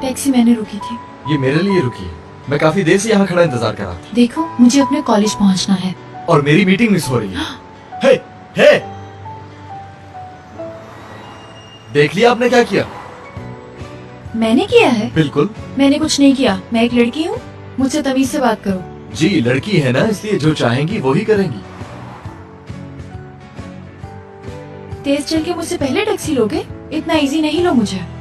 Taxi मैंने रुकी थी। ये मेरे लिए रुकी है। मैं काफी देर से यहाँ खड़ा इंतजार कर रहा था। देखो मुझे अपने कॉलेज पहुंचना है। और मेरी मीटिंग मिस हो रही है। हे, हे! देख लिया आपने क्या किया? मैंने किया है? बिल्कुल। मैंने कुछ नहीं किया। मैं एक लड़की हूँ, मुझसे तमीज से बात करो। जी लड़की है ना, इसलिए जो चाहेंगी वो ही करेंगी। तेज चल के मुझसे पहले टैक्सी लोगे? इतना इजी नहीं लो मुझे।